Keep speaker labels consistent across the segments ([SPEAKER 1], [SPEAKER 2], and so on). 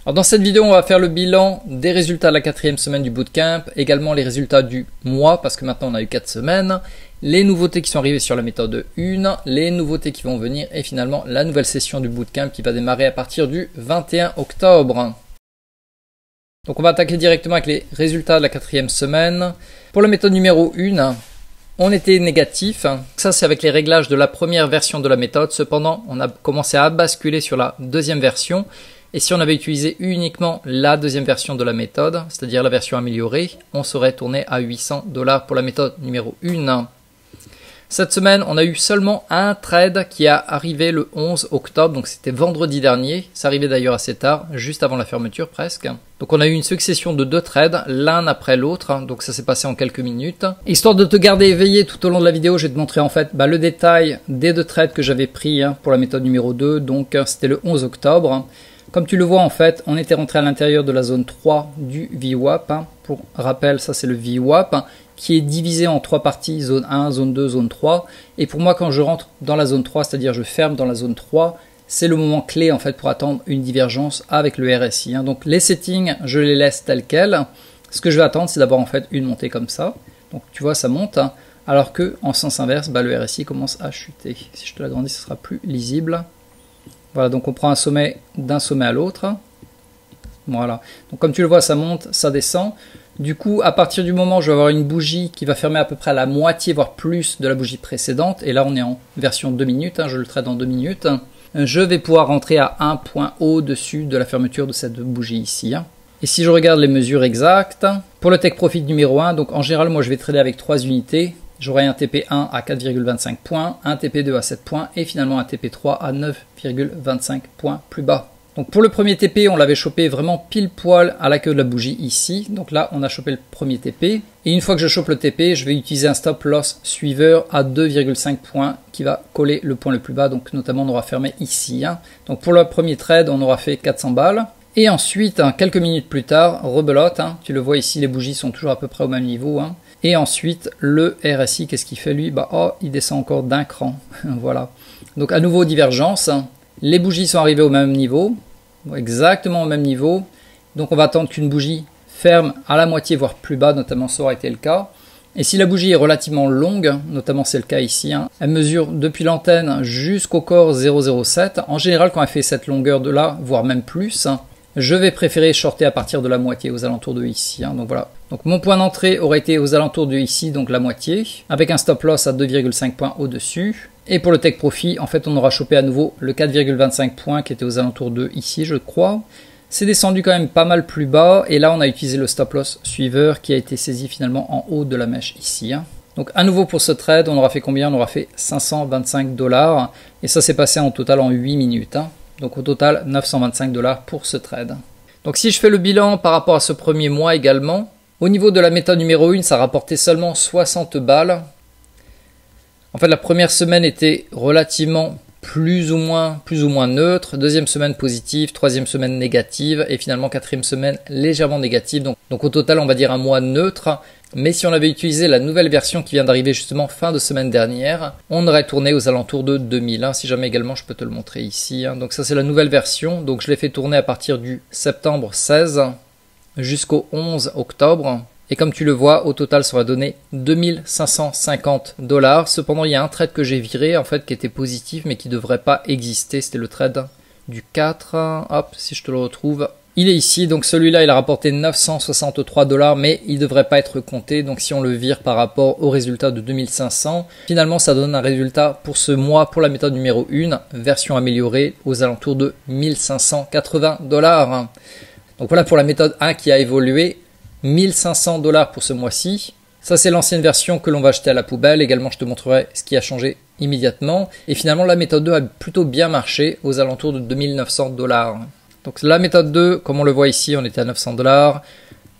[SPEAKER 1] Alors dans cette vidéo, on va faire le bilan des résultats de la 4e semaine du bootcamp, également les résultats du mois, parce que maintenant on a eu 4 semaines, les nouveautés qui sont arrivées sur la méthode 1, les nouveautés qui vont venir, et finalement la nouvelle session du bootcamp qui va démarrer à partir du 21 octobre. Donc on va attaquer directement avec les résultats de la 4e semaine. Pour la méthode numéro 1, on était négatif. Ça c'est avec les réglages de la première version de la méthode. Cependant, on a commencé à basculer sur la deuxième version. Et si on avait utilisé uniquement la deuxième version de la méthode, c'est-à-dire la version améliorée, on serait tourné à 800 $ pour la méthode numéro 1. Cette semaine, on a eu seulement un trade qui a arrivé le 11 octobre, donc c'était vendredi dernier. Ça arrivait d'ailleurs assez tard, juste avant la fermeture presque. Donc on a eu une succession de 2 trades, l'un après l'autre, donc ça s'est passé en quelques minutes. Histoire de te garder éveillé tout au long de la vidéo, je vais te montrer en fait le détail des 2 trades que j'avais pris pour la méthode numéro 2, donc c'était le 11 octobre. Comme tu le vois en fait, on était rentré à l'intérieur de la zone 3 du VWAP. Pour rappel, ça c'est le VWAP qui est divisé en 3 parties, zone 1, zone 2, zone 3. Et pour moi, quand je rentre dans la zone 3, c'est-à-dire je ferme dans la zone 3, c'est le moment clé en fait pour attendre une divergence avec le RSI. Donc les settings, je les laisse tels quels. Ce que je vais attendre, c'est d'avoir en fait une montée comme ça. Donc tu vois, ça monte. Alors que en sens inverse, le RSI commence à chuter. Si je te l'agrandis, ce sera plus lisible. Voilà, donc on prend un sommet d'un sommet à l'autre. Voilà. Donc comme tu le vois, ça monte, ça descend. Du coup, à partir du moment où je vais avoir une bougie qui va fermer à peu près à la moitié, voire plus de la bougie précédente, et là on est en version 2 minutes, je le trade en 2 minutes, je vais pouvoir rentrer à un point au-dessus de la fermeture de cette bougie ici. Et si je regarde les mesures exactes, pour le Take Profit numéro 1, donc en général, moi je vais trader avec 3 unités. J'aurai un TP1 à 4,25 points, un TP2 à 7 points et finalement un TP3 à 9,25 points plus bas. Donc pour le premier TP, on l'avait chopé vraiment pile poil à la queue de la bougie ici. Donc là, on a chopé le premier TP. Et une fois que je chope le TP, je vais utiliser un stop loss suiveur à 2,5 points qui va coller le point le plus bas. Donc notamment, on aura fermé ici. Donc pour le premier trade, on aura fait 400 balles. Et ensuite, quelques minutes plus tard, rebelote. Tu le vois ici, les bougies sont toujours à peu près au même niveau. Et ensuite, le RSI, qu'est-ce qu'il fait lui? Il descend encore d'un cran. Voilà. Donc à nouveau, divergence. Les bougies sont arrivées au même niveau. Exactement au même niveau. Donc on va attendre qu'une bougie ferme à la moitié, voire plus bas, notamment ça aurait été le cas. Et si la bougie est relativement longue, notamment c'est le cas ici, elle mesure depuis l'antenne jusqu'au corps 0,07. En général, quand elle fait cette longueur de là, voire même plus, je vais préférer shorter à partir de la moitié, aux alentours de ici. Donc voilà. Donc mon point d'entrée aurait été aux alentours de ici, donc la moitié, avec un stop loss à 2,5 points au-dessus. Et pour le Take Profit, en fait, on aura chopé à nouveau le 4,25 points qui était aux alentours de ici, je crois. C'est descendu quand même pas mal plus bas. Et là, on a utilisé le stop loss suiveur qui a été saisi finalement en haut de la mèche ici. Donc à nouveau pour ce trade, on aura fait combien? On aura fait 525 $. Et ça s'est passé en total en 8 minutes. Donc au total, 925 $ pour ce trade. Donc si je fais le bilan par rapport à ce premier mois également, au niveau de la méthode numéro 1, ça rapportait seulement 60 balles. En fait, la première semaine était relativement plus ou moins neutre. Deuxième semaine positive, troisième semaine négative et finalement quatrième semaine légèrement négative. Donc au total, on va dire un mois neutre. Mais si on avait utilisé la nouvelle version qui vient d'arriver justement fin de semaine dernière, on aurait tourné aux alentours de 2000. Si jamais également, je peux te le montrer ici. Donc ça, c'est la nouvelle version. Donc je l'ai fait tourner à partir du septembre 16 jusqu'au 11 octobre. Et comme tu le vois, au total, ça va donner 2550 $. Cependant, il y a un trade que j'ai viré, en fait, qui était positif, mais qui ne devrait pas exister. C'était le trade du 4. Hop, si je te le retrouve. Il est ici, donc celui-là, il a rapporté 963 $, mais il ne devrait pas être compté. Donc si on le vire par rapport au résultat de 2500, finalement, ça donne un résultat pour ce mois, pour la méthode numéro 1, version améliorée, aux alentours de 1580 $. Donc voilà pour la méthode 1 qui a évolué. 1500 $ pour ce mois-ci. Ça, c'est l'ancienne version que l'on va jeter à la poubelle. Également, je te montrerai ce qui a changé immédiatement. Et finalement, la méthode 2 a plutôt bien marché aux alentours de 2900 $. Donc la méthode 2, comme on le voit ici, on était à 900 $.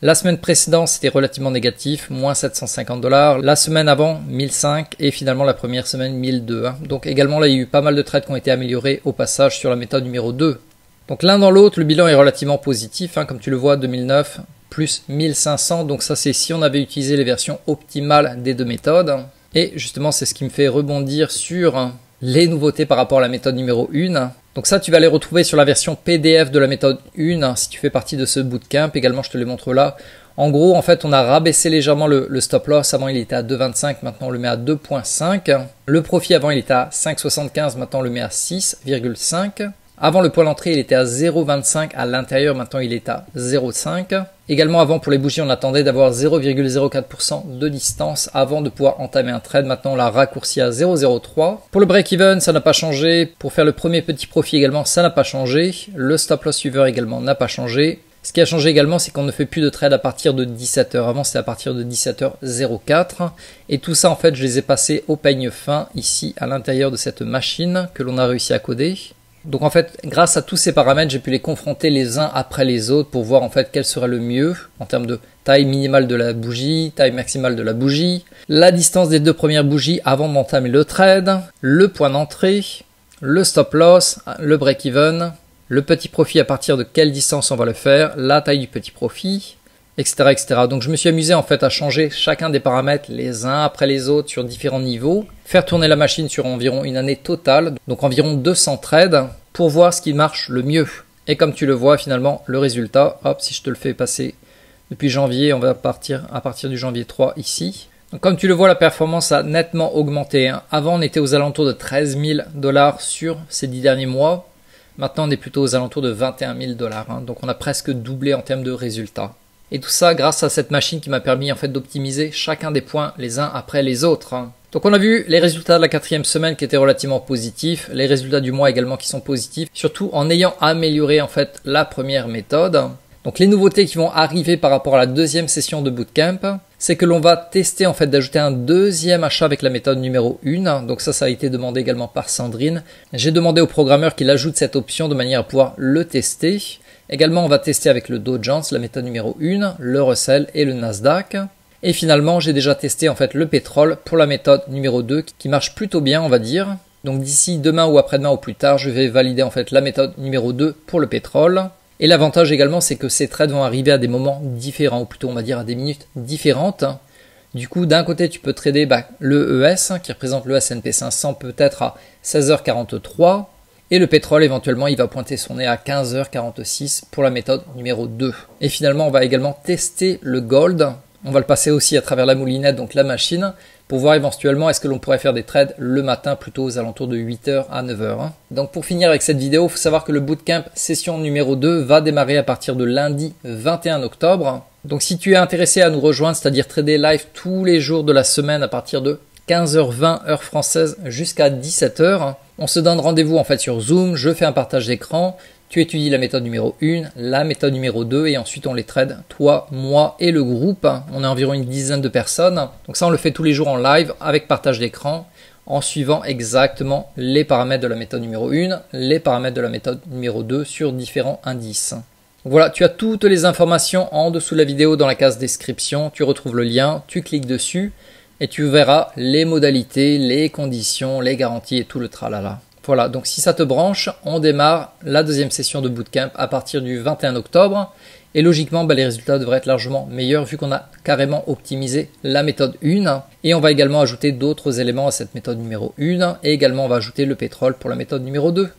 [SPEAKER 1] La semaine précédente, c'était relativement négatif, moins 750 $. La semaine avant, 1005 et finalement la première semaine, 1002. Donc également, là, il y a eu pas mal de trades qui ont été améliorés au passage sur la méthode numéro 2. Donc l'un dans l'autre, le bilan est relativement positif. Comme tu le vois, 2009 plus 1500. Donc ça, c'est si on avait utilisé les versions optimales des 2 méthodes. Et justement, c'est ce qui me fait rebondir sur les nouveautés par rapport à la méthode numéro 1. Donc ça, tu vas les retrouver sur la version PDF de la méthode 1 si tu fais partie de ce bootcamp. Également, je te les montre là. En gros, en fait, on a rabaissé légèrement le stop loss. Avant, il était à 2,25. Maintenant, on le met à 2,5. Le profit, avant, il était à 5,75. Maintenant, on le met à 6,5. Avant, le point d'entrée, il était à 0,25 à l'intérieur. Maintenant, il est à 0,5. Également, avant, pour les bougies, on attendait d'avoir 0,04% de distance avant de pouvoir entamer un trade. Maintenant, on l'a raccourci à 0,03. Pour le break-even, ça n'a pas changé. Pour faire le premier petit profit également, ça n'a pas changé. Le stop loss suiveur également n'a pas changé. Ce qui a changé également, c'est qu'on ne fait plus de trade à partir de 17h. Avant, c'était à partir de 17h04. Et tout ça, en fait, je les ai passés au peigne fin, ici, à l'intérieur de cette machine que l'on a réussi à coder. Donc, en fait, grâce à tous ces paramètres, j'ai pu les confronter les uns après les autres pour voir, en fait, quel serait le mieux en termes de taille minimale de la bougie, taille maximale de la bougie, la distance des deux premières bougies avant d'entamer le trade, le point d'entrée, le stop loss, le break-even, le petit profit à partir de quelle distance on va le faire, la taille du petit profit, etc., etc. Donc je me suis amusé en fait à changer chacun des paramètres les uns après les autres sur différents niveaux, faire tourner la machine sur environ une année totale, donc environ 200 trades, pour voir ce qui marche le mieux. Et comme tu le vois finalement, le résultat, hop, si je te le fais passer depuis janvier, on va partir à partir du janvier 3 ici. Donc comme tu le vois, la performance a nettement augmenté. Avant, on était aux alentours de 13 000 $ sur ces 10 derniers mois. Maintenant, on est plutôt aux alentours de 21 000 $. Donc, on a presque doublé en termes de résultats. Et tout ça grâce à cette machine qui m'a permis en fait d'optimiser chacun des points les uns après les autres. Donc, on a vu les résultats de la 4e semaine qui étaient relativement positifs, les résultats du mois également qui sont positifs, surtout en ayant amélioré en fait la première méthode. Donc, les nouveautés qui vont arriver par rapport à la deuxième session de bootcamp, c'est que l'on va tester en fait d'ajouter un deuxième achat avec la méthode numéro 1. Donc ça a été demandé également par Sandrine. J'ai demandé au programmeur qu'il ajoute cette option de manière à pouvoir le tester. Également, on va tester avec le Dow Jones, la méthode numéro 1, le Russell et le Nasdaq. Et finalement, j'ai déjà testé en fait le pétrole pour la méthode numéro 2 qui marche plutôt bien, on va dire. Donc d'ici demain ou après-demain ou plus tard, je vais valider en fait la méthode numéro 2 pour le pétrole. Et l'avantage également, c'est que ces trades vont arriver à des moments différents, ou plutôt on va dire à des minutes différentes. Du coup, d'un côté, tu peux trader le ES, qui représente le S&P 500, peut-être à 16h43. Et le pétrole, éventuellement, il va pointer son nez à 15h46 pour la méthode numéro 2. Et finalement, on va également tester le gold. On va le passer aussi à travers la moulinette, donc la machine, pour voir éventuellement est-ce que l'on pourrait faire des trades le matin plutôt aux alentours de 8h à 9h. Donc pour finir avec cette vidéo, il faut savoir que le bootcamp session numéro 2 va démarrer à partir de lundi 21 octobre. Donc si tu es intéressé à nous rejoindre, c'est-à-dire trader live tous les jours de la semaine à partir de 15h20 heure française jusqu'à 17h, on se donne rendez-vous en fait sur Zoom, je fais un partage d'écran. Tu étudies la méthode numéro 1, la méthode numéro 2 et ensuite on les trade, toi, moi et le groupe. On est environ une dizaine de personnes. Donc ça on le fait tous les jours en live avec partage d'écran en suivant exactement les paramètres de la méthode numéro 1, les paramètres de la méthode numéro 2 sur différents indices. Donc voilà, tu as toutes les informations en dessous de la vidéo dans la case description. Tu retrouves le lien, tu cliques dessus et tu verras les modalités, les conditions, les garanties et tout le tralala. Voilà, donc si ça te branche, on démarre la deuxième session de bootcamp à partir du 21 octobre. Et logiquement, les résultats devraient être largement meilleurs vu qu'on a carrément optimisé la méthode 1. Et on va également ajouter d'autres éléments à cette méthode numéro 1. Et également, on va ajouter le pétrole pour la méthode numéro 2.